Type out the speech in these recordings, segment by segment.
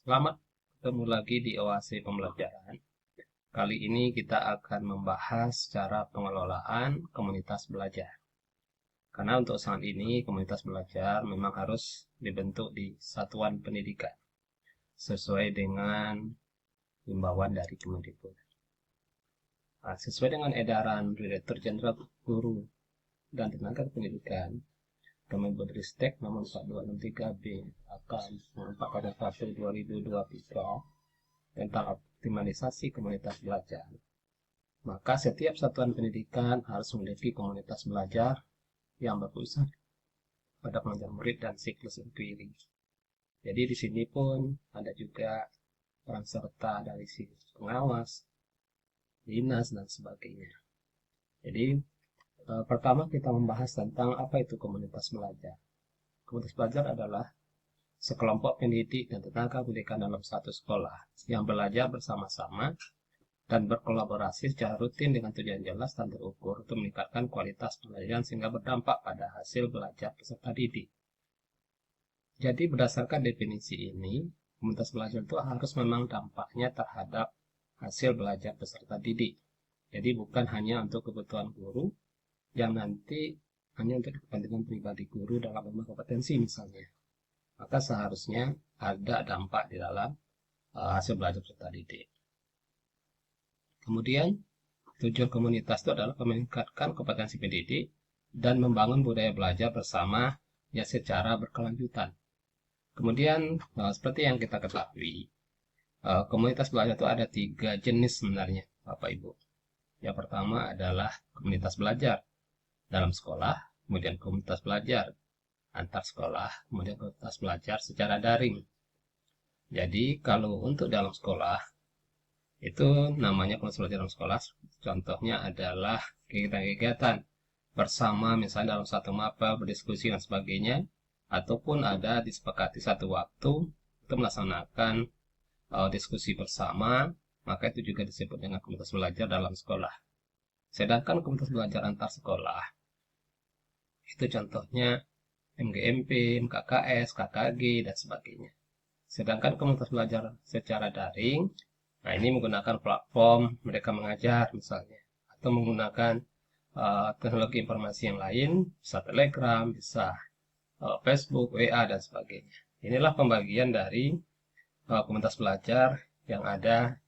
Selamat ketemu lagi di Oase Pembelajaran. Kali ini kita akan membahas cara pengelolaan komunitas belajar. Karena untuk saat ini komunitas belajar memang harus dibentuk di satuan pendidikan sesuai dengan himbauan dari Kemendikbud. Nah, sesuai dengan edaran Direktur Jenderal Guru dan Tenaga Pendidikan Kemendikbudristek nomor 4263B akan 4 pada April 2023 tentang optimalisasi komunitas belajar. Maka setiap satuan pendidikan harus memiliki komunitas belajar yang berpusat pada pengajar murid dan siklus inquiry. Jadi di sini pun ada juga peran serta dari si pengawas, dinas, dan sebagainya. Jadi pertama kita membahas tentang apa itu komunitas belajar. Komunitas belajar adalah sekelompok pendidik dan tenaga pendidikan dalam satu sekolah yang belajar bersama-sama dan berkolaborasi secara rutin dengan tujuan jelas dan terukur untuk meningkatkan kualitas pembelajaran sehingga berdampak pada hasil belajar peserta didik. Jadi berdasarkan definisi ini, komunitas belajar itu harus memang dampaknya terhadap hasil belajar peserta didik. Jadi bukan hanya untuk kebutuhan guru yang nanti hanya untuk kepentingan pribadi guru dalam menambah kompetensi misalnya. Maka seharusnya ada dampak di dalam hasil belajar peserta didik. Kemudian, tujuan komunitas itu adalah meningkatkan kompetensi pendidik dan membangun budaya belajar bersama ya secara berkelanjutan. Kemudian, seperti yang kita ketahui, komunitas belajar itu ada 3 jenis sebenarnya, Bapak Ibu. Yang pertama adalah komunitas belajar dalam sekolah, kemudian komunitas belajar antar sekolah, kemudian komunitas belajar secara daring. Jadi, kalau untuk dalam sekolah, itu namanya komunitas belajar dalam sekolah. Contohnya adalah kegiatan-kegiatan bersama, misalnya dalam satu mapel, berdiskusi dan sebagainya, ataupun ada disepakati satu waktu untuk melaksanakan diskusi bersama, maka itu juga disebut dengan komunitas belajar dalam sekolah. Sedangkan komunitas belajar antar sekolah, itu contohnya MGMP, MKKS, KKG, dan sebagainya. Sedangkan komunitas belajar secara daring, nah ini menggunakan platform mereka mengajar misalnya, atau menggunakan teknologi informasi yang lain, bisa Telegram, bisa Facebook, WA, dan sebagainya. Inilah pembagian dari komunitas belajar yang ada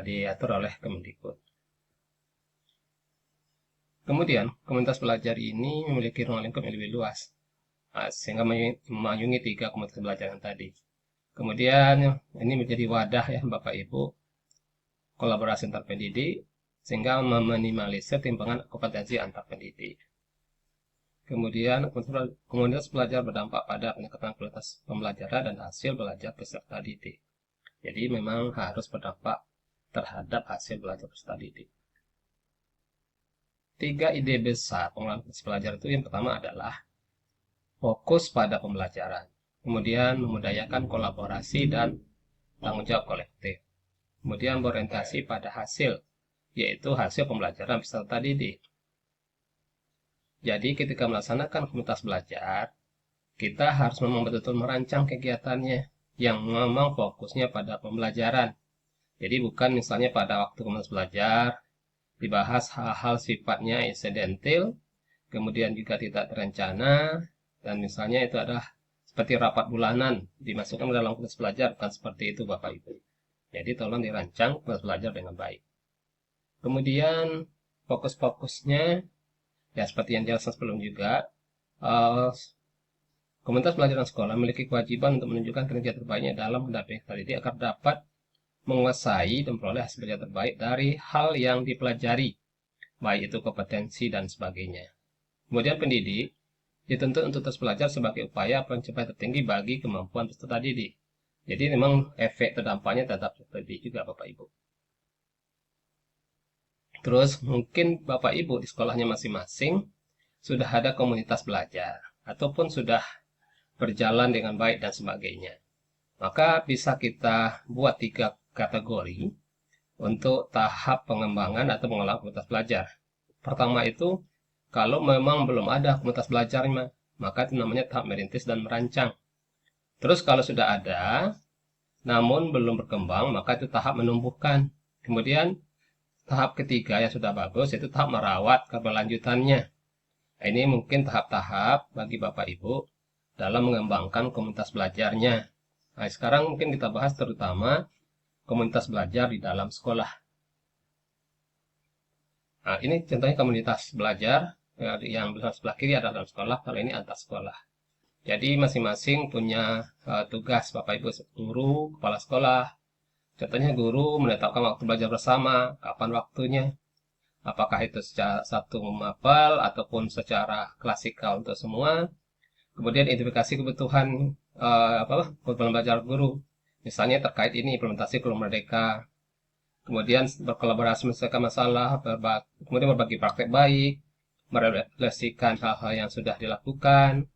diatur oleh Kemendikbud. Kemudian, komunitas belajar ini memiliki ruang lingkup yang lebih luas, sehingga memayungi 3 komunitas belajar yang tadi. Kemudian, ini menjadi wadah ya Bapak Ibu, kolaborasi antar pendidik, sehingga meminimalisir timbangan kompetensi antar pendidik. Kemudian, komunitas belajar berdampak pada peningkatan kualitas pembelajaran dan hasil belajar peserta didik. Jadi memang harus berdampak terhadap hasil belajar peserta didik. 3 ide besar pengelolaan komunitas belajar itu yang pertama adalah fokus pada pembelajaran. Kemudian memudayakan kolaborasi dan tanggung jawab kolektif. Kemudian berorientasi pada hasil, yaitu hasil pembelajaran peserta didik. Jadi ketika melaksanakan komunitas belajar, kita harus memang betul-betul merancang kegiatannya yang memang fokusnya pada pembelajaran. Jadi bukan misalnya pada waktu komunitas belajar, dibahas hal-hal sifatnya insidental, kemudian juga tidak terencana, dan misalnya itu adalah seperti rapat bulanan, dimasukkan ke dalam komunitas belajar, bukan seperti itu Bapak Ibu. Jadi tolong dirancang komunitas belajar dengan baik. Kemudian fokus-fokusnya, ya seperti yang jelaskan sebelum juga, komunitas belajar dan sekolah memiliki kewajiban untuk menunjukkan kinerja terbaiknya dalam mendampingi peserta didik agar dapat menguasai dan memperoleh hasil belajar terbaik dari hal yang dipelajari, baik itu kompetensi dan sebagainya. Kemudian pendidik dituntut untuk terus belajar sebagai upaya pencapaian tertinggi bagi kemampuan peserta didik. Jadi memang efek terdampaknya terhadap peserta didik juga Bapak Ibu. Terus mungkin Bapak Ibu di sekolahnya masing-masing sudah ada komunitas belajar ataupun sudah berjalan dengan baik dan sebagainya. Maka bisa kita buat 3 kategori untuk tahap pengembangan atau pengelolaan komunitas belajar. Pertama itu, kalau memang belum ada komunitas belajar, maka itu namanya tahap merintis dan merancang. Terus kalau sudah ada, namun belum berkembang, maka itu tahap menumbuhkan. Kemudian tahap ketiga yang sudah bagus, itu tahap merawat keberlanjutannya. Nah, ini mungkin tahap-tahap bagi Bapak Ibu dalam mengembangkan komunitas belajarnya. Nah, sekarang mungkin kita bahas terutama komunitas belajar di dalam sekolah. Nah, ini contohnya komunitas belajar yang sebelah kiri adalah dalam sekolah, kalau ini antar sekolah. Jadi masing-masing punya tugas Bapak Ibu guru, kepala sekolah. Contohnya guru menetapkan waktu belajar bersama, kapan waktunya. Apakah itu secara satu memapal ataupun secara klasikal untuk semua. Kemudian identifikasi kebutuhan kebutuhan belajar guru. Misalnya terkait ini implementasi kurikulum merdeka. Kemudian berkolaborasi menyelesaikan masalah, kemudian berbagi praktek baik, merefleksikan hal-hal yang sudah dilakukan,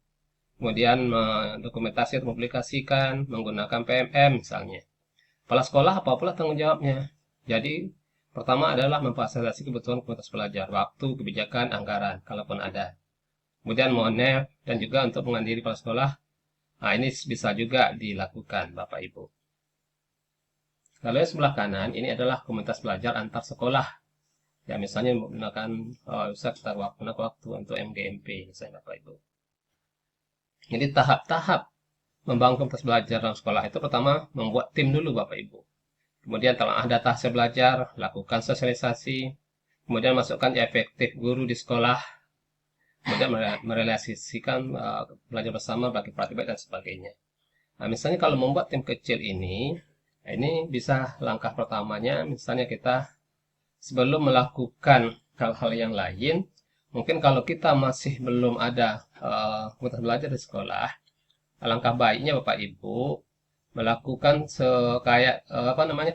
kemudian mendokumentasi atau mempublikasikan menggunakan PMM misalnya. Kepala sekolah apa pula tanggung jawabnya. Jadi pertama adalah memfasilitasi kebutuhan komunitas belajar, waktu, kebijakan, anggaran, kalaupun ada. Kemudian monef dan juga untuk menghadiri kepala sekolah. Nah, ini bisa juga dilakukan Bapak Ibu. Lalu yang sebelah kanan ini adalah komunitas belajar antar sekolah. Ya misalnya menggunakan sekitar waktu untuk MGMP misalnya Bapak Ibu. Jadi tahap-tahap membangun komunitas belajar dalam sekolah itu pertama membuat tim dulu Bapak Ibu. Kemudian telah data hasil belajar, lakukan sosialisasi, kemudian masukkan efektif guru di sekolah, kemudian merealisasikan belajar bersama, bagi praktik dan sebagainya. Nah, misalnya kalau membuat tim kecil ini bisa langkah pertamanya, misalnya kita sebelum melakukan hal-hal yang lain, mungkin kalau kita masih belum ada komunitas belajar di sekolah, alangkah baiknya Bapak Ibu melakukan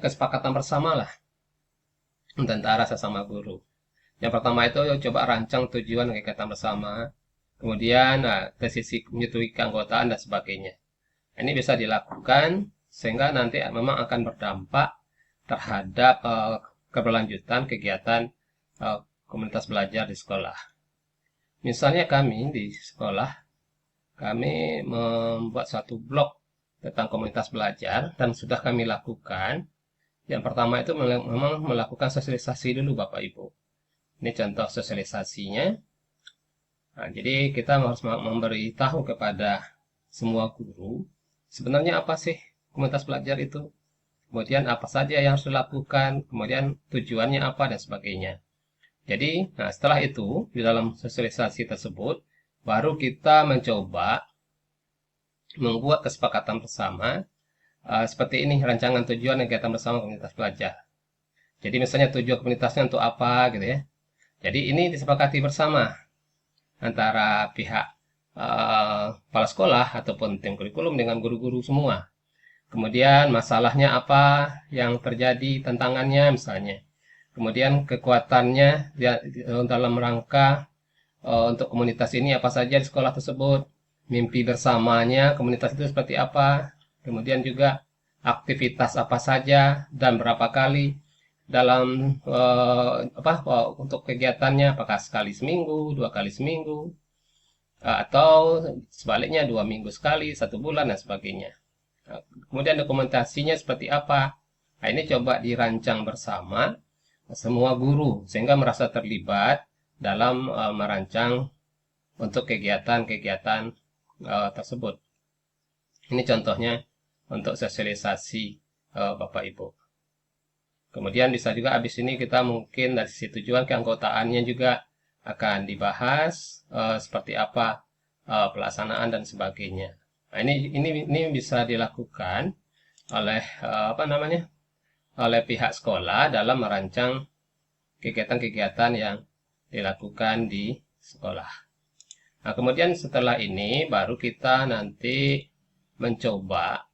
kesepakatan bersama lah antara sesama guru. Yang pertama itu coba rancang tujuan kegiatan bersama, kemudian dari sisi menyetujui keanggotaan dan sebagainya. Ini bisa dilakukan sehingga nanti memang akan berdampak terhadap keberlanjutan kegiatan komunitas belajar di sekolah. Misalnya kami di sekolah, kami membuat satu blog tentang komunitas belajar dan sudah kami lakukan. Yang pertama itu memang melakukan sosialisasi dulu Bapak Ibu. Ini contoh sosialisasinya. Nah, jadi kita harus memberitahu kepada semua guru sebenarnya apa sih komunitas belajar itu. Kemudian apa saja yang harus dilakukan, kemudian tujuannya apa dan sebagainya. Jadi, setelah itu di dalam sosialisasi tersebut baru kita mencoba membuat kesepakatan bersama seperti ini rancangan tujuan kegiatan bersama komunitas belajar. Jadi misalnya tujuan komunitasnya untuk apa gitu ya. Jadi ini disepakati bersama antara pihak kepala sekolah ataupun tim kurikulum dengan guru-guru semua. Kemudian masalahnya apa yang terjadi, tantangannya misalnya. Kemudian kekuatannya dalam rangka untuk komunitas ini apa saja di sekolah tersebut. Mimpi bersamanya komunitas itu seperti apa. Kemudian juga aktivitas apa saja dan berapa kali dalam untuk kegiatannya, apakah sekali seminggu, 2 kali seminggu, atau sebaliknya 2 minggu sekali, 1 bulan dan sebagainya. Kemudian dokumentasinya seperti apa? Nah, ini coba dirancang bersama semua guru sehingga merasa terlibat dalam merancang untuk kegiatan-kegiatan tersebut. Ini contohnya untuk sosialisasi Bapak Ibu. Kemudian bisa juga habis ini kita mungkin dari sisi tujuan keanggotaannya juga akan dibahas seperti apa pelaksanaan dan sebagainya. Nah, ini bisa dilakukan oleh oleh pihak sekolah dalam merancang kegiatan-kegiatan yang dilakukan di sekolah. Nah, kemudian setelah ini baru kita nanti mencoba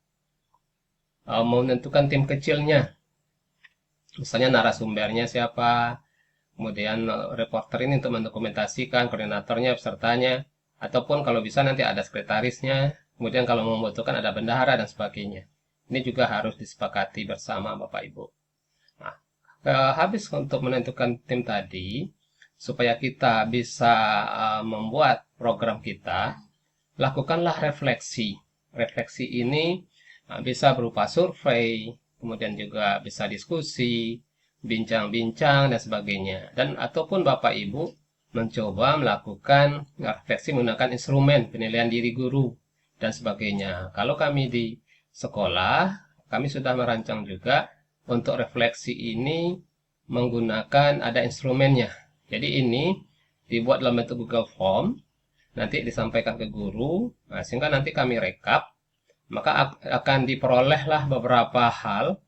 menentukan tim kecilnya. Misalnya narasumbernya siapa, kemudian reporter ini untuk mendokumentasikan, koordinatornya, pesertanya, ataupun kalau bisa nanti ada sekretarisnya, kemudian kalau membutuhkan ada bendahara dan sebagainya. Ini juga harus disepakati bersama Bapak Ibu. Nah, habis untuk menentukan tim tadi, supaya kita bisa membuat program kita, lakukanlah refleksi. Refleksi ini Bisa berupa survei, kemudian juga bisa diskusi, bincang-bincang dan sebagainya. Dan ataupun Bapak Ibu mencoba melakukan refleksi menggunakan instrumen penilaian diri guru dan sebagainya. Kalau kami di sekolah, kami sudah merancang juga untuk refleksi ini menggunakan ada instrumennya. Jadi ini dibuat dalam bentuk Google Form, nanti disampaikan ke guru, sehingga nanti kami rekap, maka akan diperolehlah beberapa hal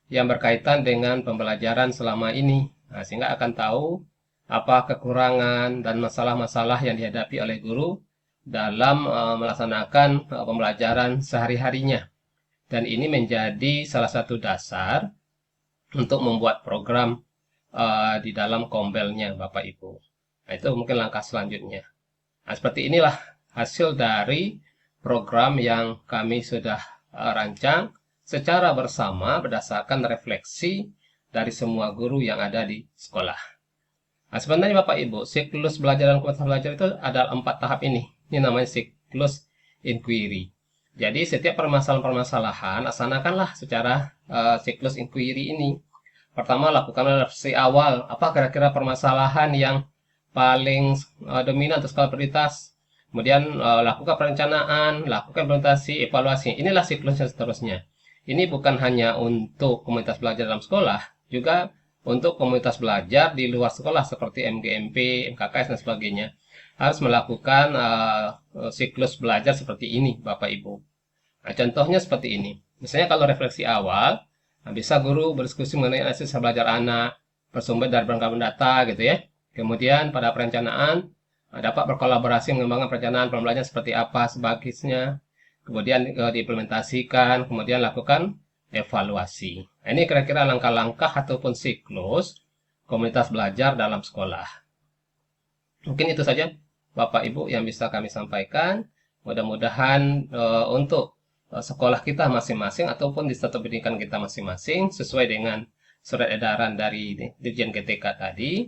yang berkaitan dengan pembelajaran selama ini. Sehingga akan tahu apa kekurangan dan masalah-masalah yang dihadapi oleh guru dalam melaksanakan pembelajaran sehari-harinya. Dan ini menjadi salah satu dasar untuk membuat program di dalam kombelnya Bapak Ibu. Nah, itu mungkin langkah selanjutnya. Nah, seperti inilah hasil dari program yang kami sudah rancang secara bersama berdasarkan refleksi dari semua guru yang ada di sekolah. Nah, sebenarnya Bapak Ibu, siklus belajar dan kualitas belajar itu ada 4 tahap ini. Ini namanya siklus inquiry. Jadi setiap permasalahan-permasalahan laksanakanlah secara siklus inquiry ini. Pertama, lakukan refleksi awal. Apa kira-kira permasalahan yang paling dominan atau skala prioritas? Kemudian lakukan perencanaan, lakukan implementasi, evaluasi. Inilah siklusnya seterusnya. Ini bukan hanya untuk komunitas belajar dalam sekolah, juga untuk komunitas belajar di luar sekolah seperti MGMP, MKKS, dan sebagainya. Harus melakukan siklus belajar seperti ini, Bapak Ibu. Nah, contohnya seperti ini. Misalnya kalau refleksi awal, bisa guru berdiskusi mengenai analisis belajar anak, bersumber dari berbagai data gitu ya. Kemudian pada perencanaan, dapat berkolaborasi mengembangkan perencanaan pembelajaran seperti apa sebagisnya. Kemudian diimplementasikan, kemudian lakukan evaluasi. Nah, ini kira-kira langkah-langkah ataupun siklus komunitas belajar dalam sekolah. Mungkin itu saja Bapak Ibu yang bisa kami sampaikan. Mudah-mudahan untuk sekolah kita masing-masing ataupun di satuan pendidikan kita masing-masing sesuai dengan surat edaran dari Dirjen GTK tadi,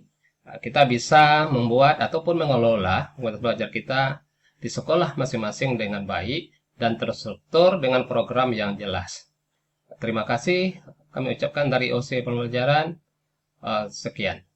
kita bisa membuat ataupun mengelola komunitas belajar kita di sekolah masing-masing dengan baik dan terstruktur dengan program yang jelas. Terima kasih kami ucapkan dari OC Pembelajaran. Sekian.